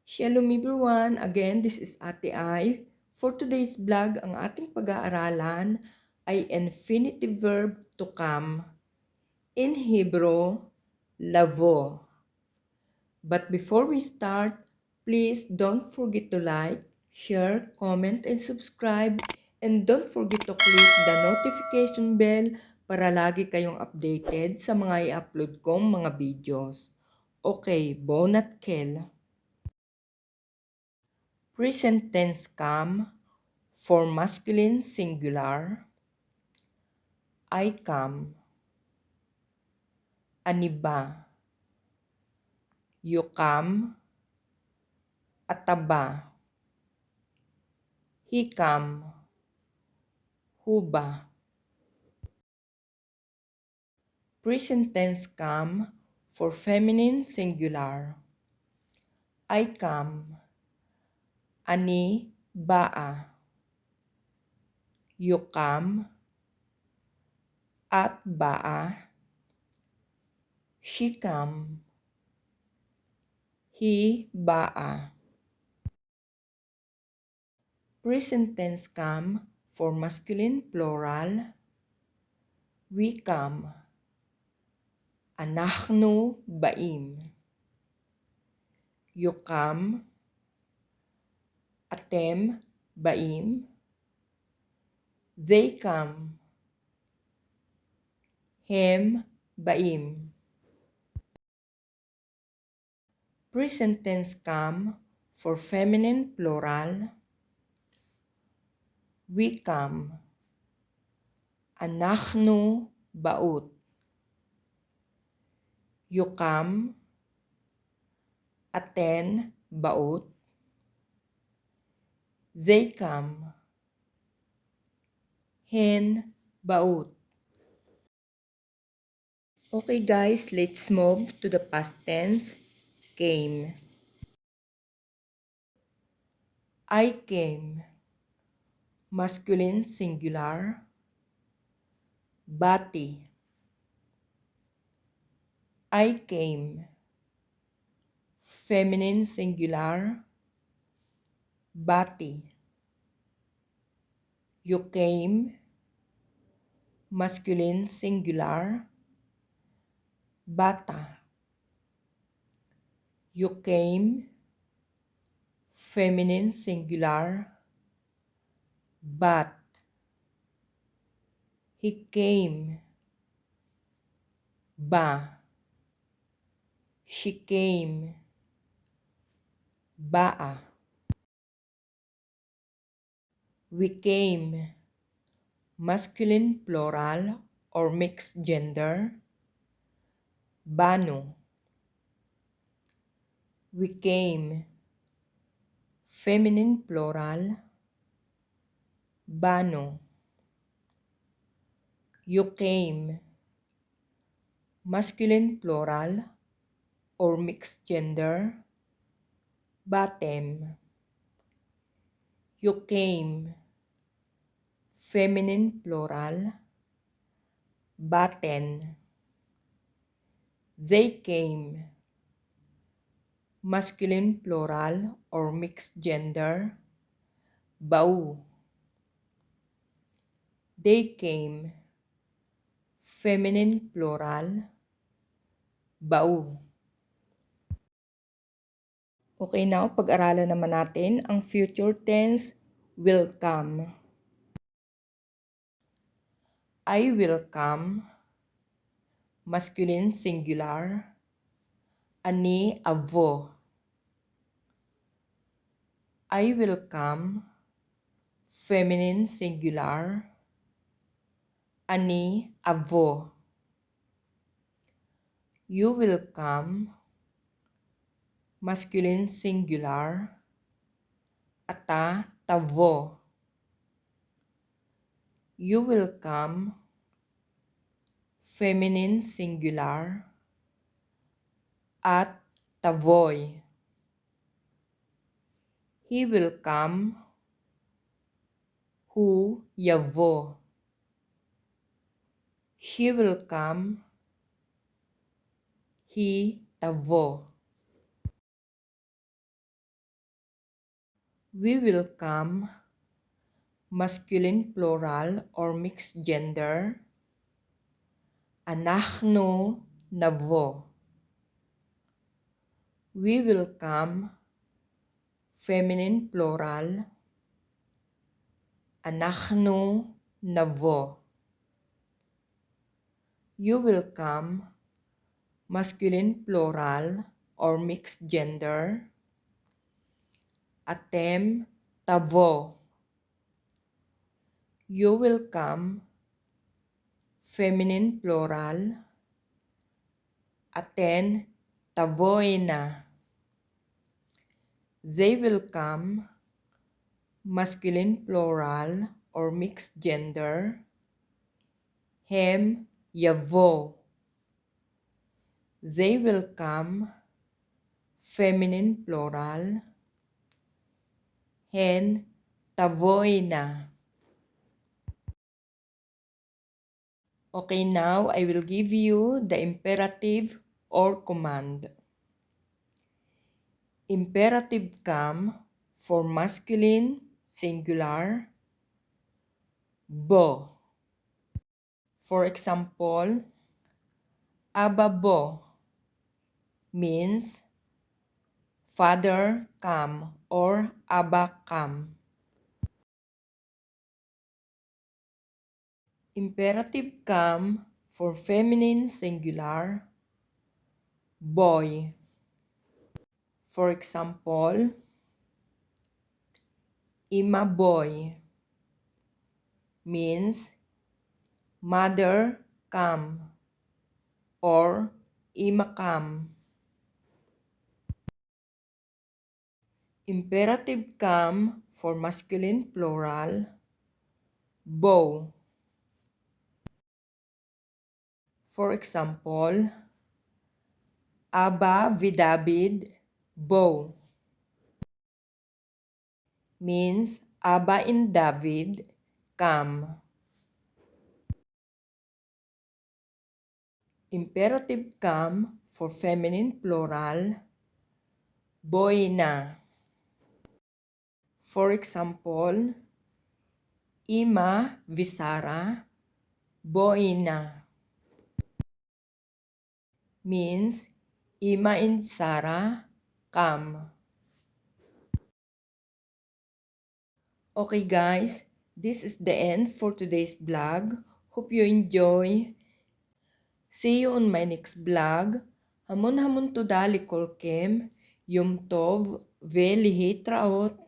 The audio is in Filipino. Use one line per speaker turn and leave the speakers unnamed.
Shalom everyone! Again, this is Ate Ai. For today's vlog, ang ating pag-aaralan ay infinitive verb to come. In Hebrew, lavo. But before we start, please don't forget to like, share, comment, and subscribe. And don't forget to click the notification bell para lagi kayong updated sa mga i-upload kong mga videos. Okay, bon at kel. Present tense come for masculine singular. I come. Aniba. You come. Ataba. He come. Huba. Present tense come for feminine singular. I come. Ani baa. You come. At baa. She come. He baa. Present tense come for masculine plural. We come. Anachnu baim. You come. Atem baim. They come. Hem baim. Present tense come for feminine plural. We come. Anachnu baut. You come. Aten baut. They come. Hen baut. Okay guys, let's move to the past tense. Came. I came. Masculine singular. Bati. I came. Feminine singular. Bati. You came. Masculine singular. Bata. You came. Feminine singular. Bat. He came. Ba. She came. Baa. We came. Masculine plural or mixed gender. Banu. We came. Feminine plural. Bano. You came. Masculine plural or mixed gender. Batem. You came. Feminine plural. Baten. They came. Masculine plural or mixed gender. Bau. They came. Feminine plural. Bau. Okay, now pag-aralan naman natin ang future tense will come. I will come. Masculine singular. Ani avo. I will come. Feminine singular. Ani avo. You will come. Masculine singular. Ata tavo. You will come. Feminine singular. At tavoy. He will come. Hu yavo. She will come. He tavo. We will come, masculine plural or mixed gender. אנחנו נבוא. We will come, feminine plural. אנחנו נבוא. You will come, masculine plural or mixed gender. אתם תבוא. You will come, feminine plural. אתן תבואנה. They will come, masculine plural or mixed gender. הם יבוא. They will come, feminine plural. הן תבואנה. Okay, now I will give you the imperative or command. Imperative come for masculine, singular, bo. For example, ababo means father come or aba come. Imperative come for feminine singular, boy. For example, imaboy means mother come or imakam. Imperative come for masculine plural, bow. For example, aba vidabid bow means aba in David come. Imperative come for feminine plural, boyna. For example, ima visara boyna means ima in Sara come. Okay guys, this is the end for today's vlog. Hope you enjoy. See you on my next vlog. Hamon hamon to dali kolkem, yom tov ve lihitraot.